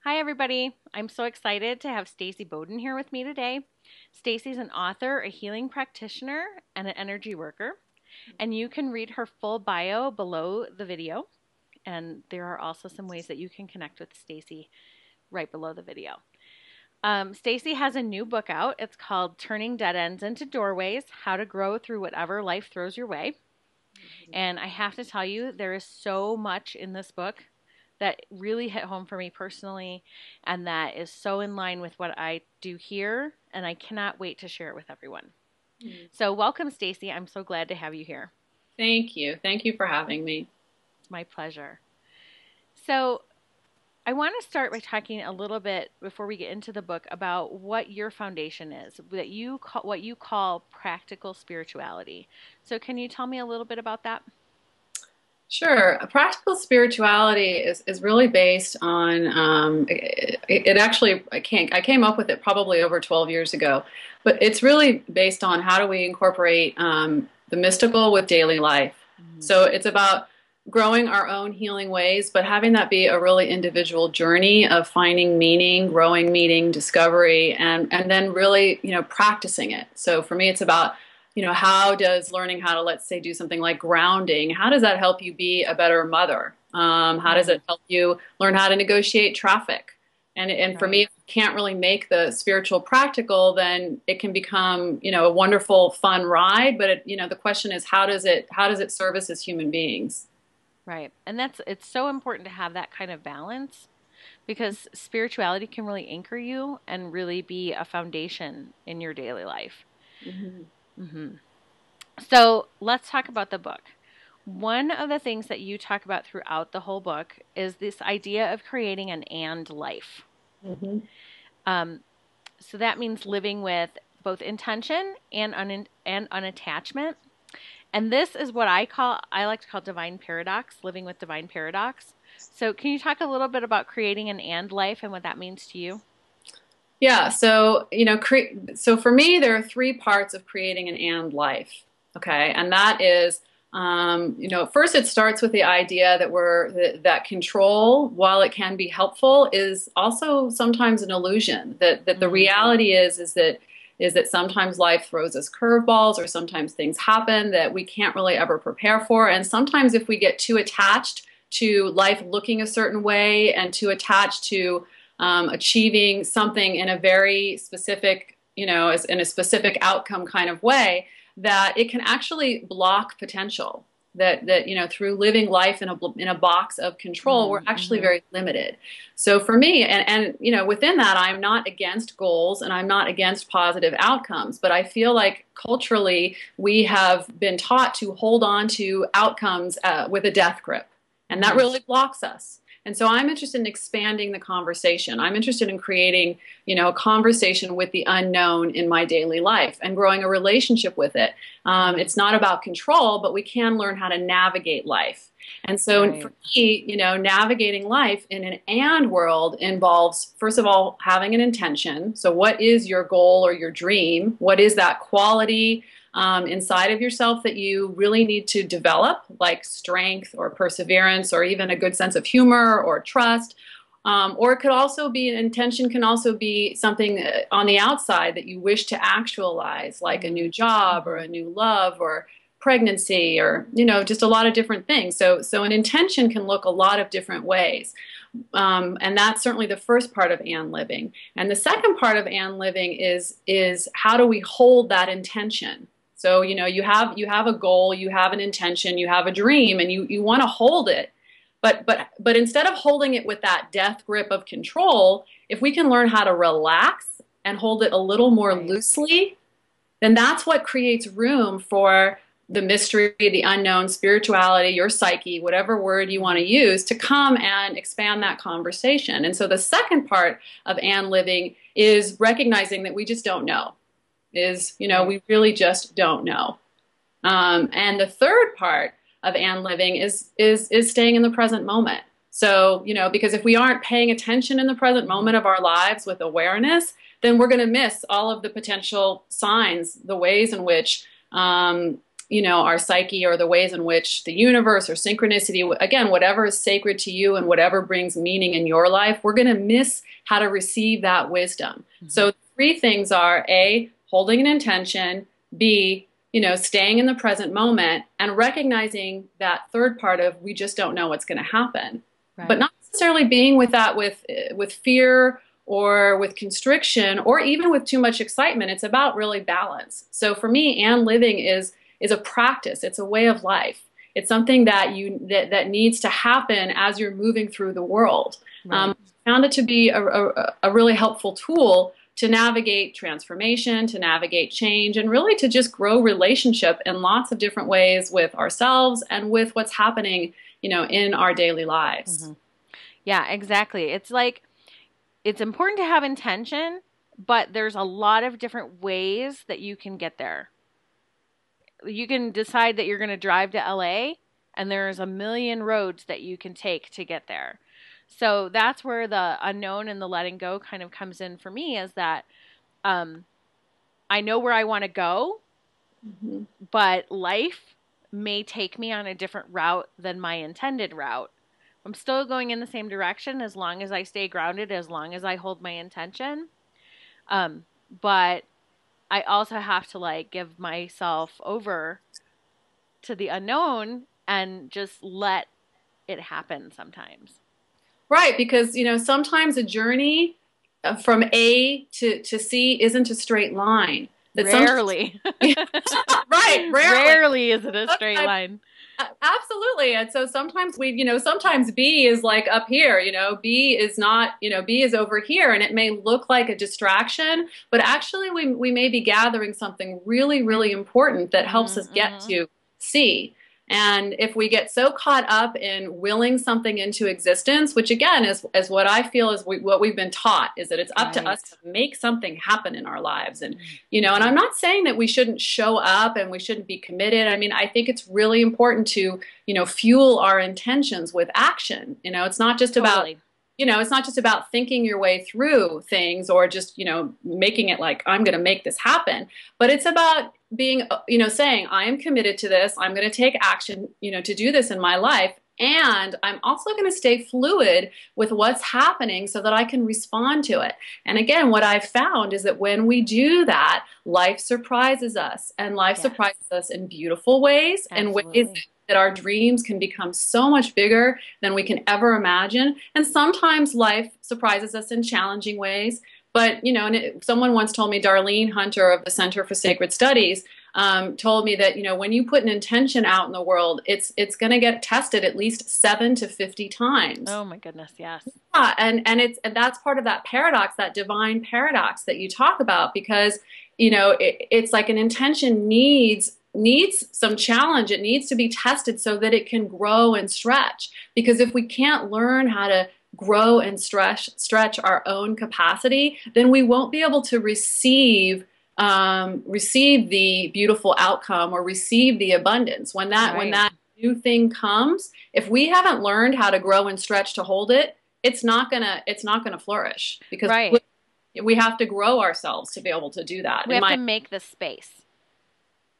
Hi, everybody. I'm so excited to have Staci Boden here with me today. Staci's an author, a healing practitioner, and an energy worker. And you can read her full bio below the video. And there are also some ways that you can connect with Staci right below the video. Staci has a new book out. It's called Turning Dead Ends into Doorways, How to Grow Through Whatever Life Throws Your Way. And I have to tell you, there is so much in this book that really hit home for me personally, and that is so in line with what I do here, and I cannot wait to share it with everyone. So welcome, Staci. I'm so glad to have you here. Thank you. Thank you for having me. It's my pleasure. So I want to start by talking a little bit before we get into the book about what your foundation is, what you call practical spirituality. So can you tell me a little bit about that? Sure. Practical spirituality is really based on it actually I came up with it probably over 12 years ago, but it's really based on how do we incorporate the mystical with daily life. So it's about growing our own healing ways, but having that be a really individual journey of finding meaning, growing meaning, discovery, and then really, practicing it. So for me, it's about, how does learning how to, let's say, do something like grounding, how does that help you be a better mother? How does it help you learn how to negotiate traffic? And for me, if you can't really make the spiritual practical, then it can become, a wonderful, fun ride. But the question is, how does it serve us as human beings? Right. And it's so important to have that kind of balance because spirituality can really anchor you and really be a foundation in your daily life. So let's talk about the book. One of the things that you talk about throughout the whole book is this idea of creating an and life. So that means living with both intention and unattachment. And this is what I like to call divine paradox, living with divine paradox. So can you talk a little bit about creating an and life and what that means to you? Yeah, so so for me, there are three parts of creating an and life. Okay, and that is, first it starts with the idea that control, while it can be helpful, is also sometimes an illusion. That the reality is that sometimes life throws us curveballs, or sometimes things happen that we can't really ever prepare for, and sometimes if we get too attached to life looking a certain way and too attached to achieving something in a very specific, in a specific outcome kind of way, that it can actually block potential. That through living life in a box of control, we're actually very limited. So for me, and within that, I'm not against goals and I'm not against positive outcomes, but I feel like culturally we have been taught to hold on to outcomes with a death grip, and that really blocks us. And so I'm interested in expanding the conversation. I'm interested in creating, a conversation with the unknown in my daily life and growing a relationship with it. It's not about control, but we can learn how to navigate life. And so for me, navigating life in an and world involves, first of all, having an intention. So what is your goal or your dream? What is that quality inside of yourself that you really need to develop, like strength or perseverance or even a good sense of humor or trust? Or it could also be, an intention can also be something on the outside that you wish to actualize, like a new job or a new love or pregnancy or, just a lot of different things. So an intention can look a lot of different ways. And that's certainly the first part of and living. And the second part of and living is how do we hold that intention? So, you have a goal, you have an intention, you have a dream, and you want to hold it. But instead of holding it with that death grip of control, if we can learn how to relax and hold it a little more loosely, then that's what creates room for the mystery, the unknown, spirituality, your psyche, whatever word you want to use, to come and expand that conversation. And so the second part of and living is recognizing that we just don't know. We really just don't know. And the third part of and living is staying in the present moment. So, because if we aren't paying attention in the present moment of our lives with awareness, then we're going to miss all of the potential signs, the ways in which our psyche, or the ways in which the universe or synchronicity, again, whatever is sacred to you and whatever brings meaning in your life, we're going to miss how to receive that wisdom. So three things are: A, holding an intention; B, staying in the present moment, and recognizing that third part of we just don't know what's going to happen. Right. But not necessarily being with that with fear or with constriction or even with too much excitement. It's about really balance. So for me, and living is a practice. It's a way of life. It's something that that needs to happen as you're moving through the world. Right. I found it to be a really helpful tool to navigate transformation, to navigate change, and really to just grow relationship in lots of different ways with ourselves and with what's happening, in our daily lives. Mm-hmm. Yeah, exactly. It's like, it's important to have intention, but there's a lot of different ways that you can get there. You can decide that you're going to drive to LA, and there's a million roads that you can take to get there. So that's where the unknown and the letting go kind of comes in for me, is that I know where I want to go, but life may take me on a different route than my intended route. I'm still going in the same direction as long as I stay grounded, as long as I hold my intention. But I also have to give myself over to the unknown and just let it happen sometimes. Right, because sometimes a journey from A to C isn't a straight line. Rarely. Right, rarely is it a straight line. Absolutely. And so sometimes sometimes B is up here, B is not, B is over here, and it may look like a distraction, but actually we may be gathering something really, really important that helps us get to C. And if we get so caught up in willing something into existence, which again is what I feel is what we've been taught, is that it's up to us to make something happen in our lives. And, and I'm not saying that we shouldn't show up and we shouldn't be committed. I mean, I think it's really important to, fuel our intentions with action. It's not just about, it's not just about thinking your way through things or just, making it like, I'm going to make this happen. But it's about being, saying, I am committed to this. I'm going to take action, to do this in my life. And I'm also going to stay fluid with what's happening so that I can respond to it. And again, what I've found is that when we do that, life surprises us, and life surprises us in beautiful ways, and ways that our dreams can become so much bigger than we can ever imagine. And sometimes life surprises us in challenging ways. But, someone once told me, Darlene Hunter of the Center for Sacred Studies, told me that, when you put an intention out in the world, it's going to get tested at least 7 to 50 times. Oh my goodness, yes. Yeah, and that's part of that paradox, that divine paradox that you talk about, because, it's like an intention needs some challenge. It needs to be tested so that it can grow and stretch. Because if we can't learn how to grow and stretch our own capacity, then we won't be able to receive the beautiful outcome or receive the abundance. When that new thing comes, if we haven't learned how to grow and stretch to hold it, it's not gonna flourish, because we have to grow ourselves to be able to do that. We have to make the space.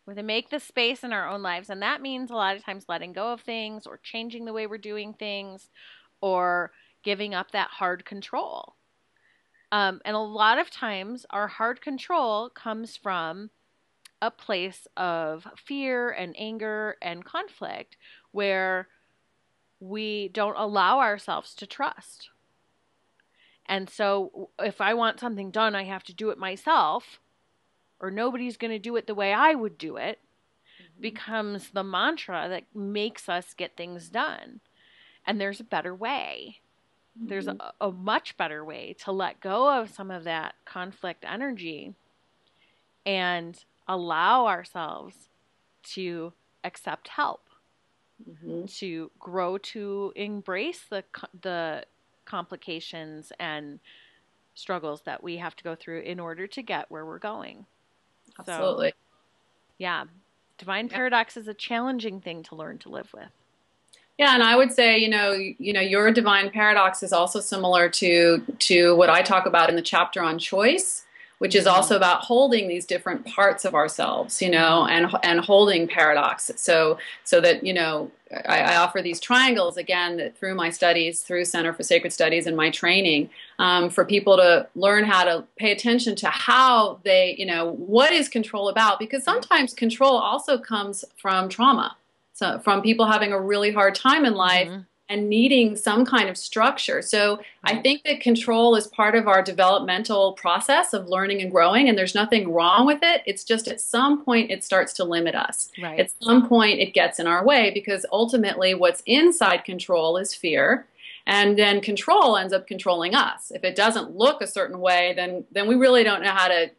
We have to make the space in our own lives, and that means a lot of times letting go of things, or changing the way we're doing things, or giving up that hard control. And a lot of times our hard control comes from a place of fear and anger and conflict, where we don't allow ourselves to trust. And so if I want something done, I have to do it myself, or nobody's going to do it the way I would do it, becomes the mantra that makes us get things done. And there's a better way. There's a much better way to let go of some of that conflict energy and allow ourselves to accept help, to grow, to embrace the complications and struggles that we have to go through in order to get where we're going. Absolutely. So, yeah. Divine paradox is a challenging thing to learn to live with. Yeah, and I would say, your divine paradox is also similar to what I talk about in the chapter on choice, which is also about holding these different parts of ourselves, you know, and holding paradox. So that, you know, I offer these triangles again that through my studies, through Center for Sacred Studies and my training, for people to learn how to pay attention to how they, you know, what is control about? Because sometimes control also comes from trauma. So from people having a really hard time in life and needing some kind of structure. So I think that control is part of our developmental process of learning and growing, and there's nothing wrong with it. It's just at some point it starts to limit us. Right. At some point it gets in our way, because ultimately what's inside control is fear. And then control ends up controlling us. If it doesn't look a certain way, then we really don't know how to,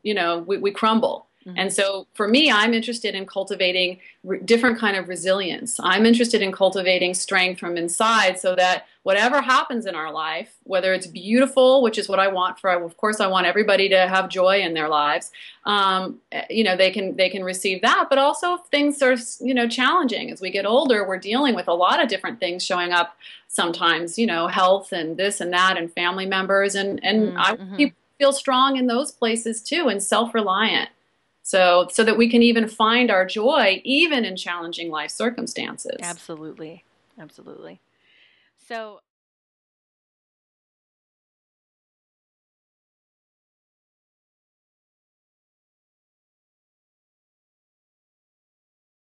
you know, we crumble. And so for me, I'm interested in cultivating different kind of resilience. I'm interested in cultivating strength from inside, so that whatever happens in our life, whether it's beautiful, which is what I want for, of course, I want everybody to have joy in their lives. You know, they can receive that, but also if things are, you know, challenging. As we get older, we're dealing with a lot of different things showing up sometimes, you know, health and this and that and family members. And I want people to feel strong in those places too, and self-reliant. So that we can even find our joy even in challenging life circumstances. Absolutely. Absolutely. So